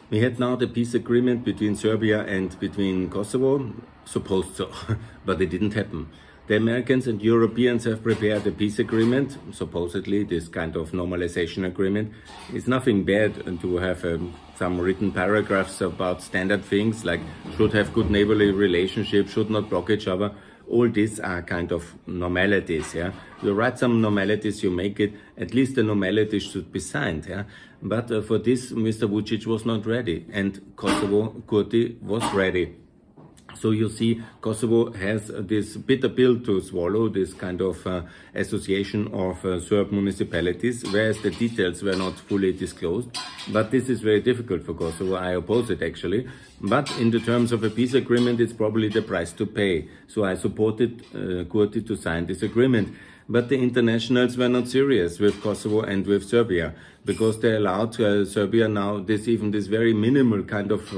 We had now the peace agreement between Serbia and between Kosovo, supposed so, but it didn't happen. The Americans and Europeans have prepared a peace agreement, supposedly this kind of normalization agreement. It's nothing bad to have some written paragraphs about standard things like should have good neighborly relationships, should not block each other. All these are kind of normalities, yeah. You write some normalities, you make it, at least the normalities should be signed, yeah. But for this, Mr. Vucic was not ready, and Kosovo, Kurti, was ready. So you see, Kosovo has this bitter pill to swallow, this kind of association of Serb municipalities, whereas the details were not fully disclosed. But this is very difficult for Kosovo. I oppose it, actually. But in the terms of a peace agreement, it's probably the price to pay. So I supported Kurti to sign this agreement. But the internationals were not serious with Kosovo and with Serbia, because they allowed Serbia now this very minimal kind of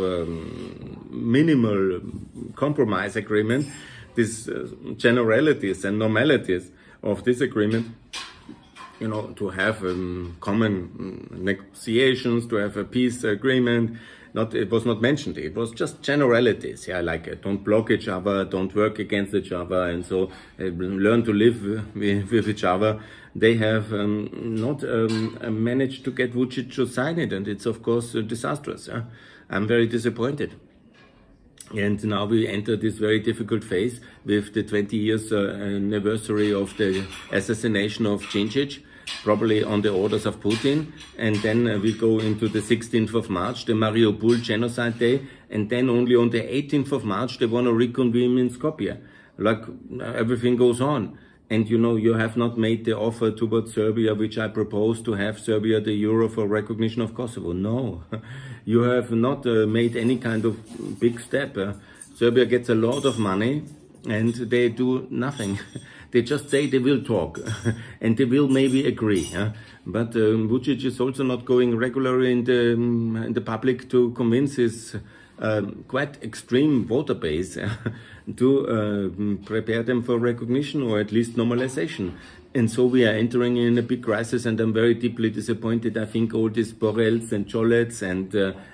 minimal compromise agreement, these generalities and normalities of this agreement, you know, to have common negotiations, to have a peace agreement. It was not mentioned. It was just generalities, yeah, like don't block each other, don't work against each other, and so learn to live with each other. They have not managed to get Vucic to sign it, and it's of course disastrous. Yeah? I'm very disappointed. And now we enter this very difficult phase with the 20 years anniversary of the assassination of Vucic, probably on the orders of Putin, and then we go into the 16th of March, the Mariupol Genocide Day, and then only on the 18th of March they want to reconvene in Skopje. Like, everything goes on. And you know, you have not made the offer towards Serbia, which I proposed, to have Serbia the euro for recognition of Kosovo. No, you have not made any kind of big step. Serbia gets a lot of money and they do nothing. They just say they will talk and they will maybe agree. But Vucic is also not going regularly in the public to convince his quite extreme voter base to prepare them for recognition or at least normalization. And so we are entering in a big crisis, and I'm very deeply disappointed. I think all these Borrells and Cholets and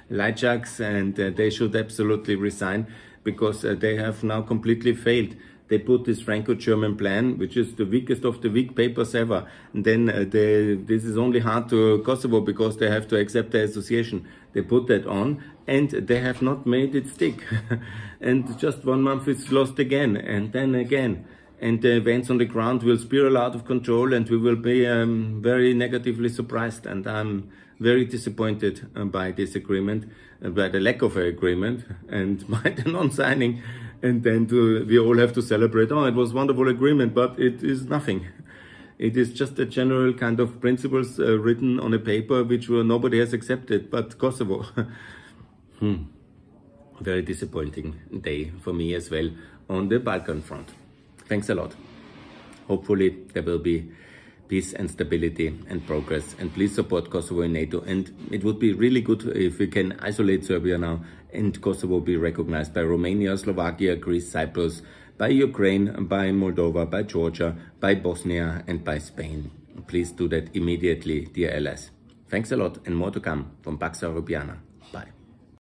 Lajcaks, and they should absolutely resign, because they have now completely failed. They put this Franco-German plan, which is the weakest of the weak papers ever. And then this is only hard to Kosovo because they have to accept the association. They put that on and they have not made it stick. And just 1 month it's lost again, and then again. And the events on the ground will spiral out of control, and we will be very negatively surprised. And I'm very disappointed by this agreement, by the lack of an agreement, and by the non-signing. And then we all have to celebrate, oh, it was a wonderful agreement, but it is nothing. It is just a general kind of principles written on a paper which nobody has accepted, but Kosovo. Very disappointing day for me as well on the Balkan front. Thanks a lot. Hopefully there will be peace and stability and progress, and please support Kosovo in NATO. And it would be really good if we can isolate Serbia now and Kosovo be recognized by Romania, Slovakia, Greece, Cyprus, by Ukraine, by Moldova, by Georgia, by Bosnia and by Spain. Please do that immediately, dear allies. Thanks a lot, and more to come from Pax Europiana.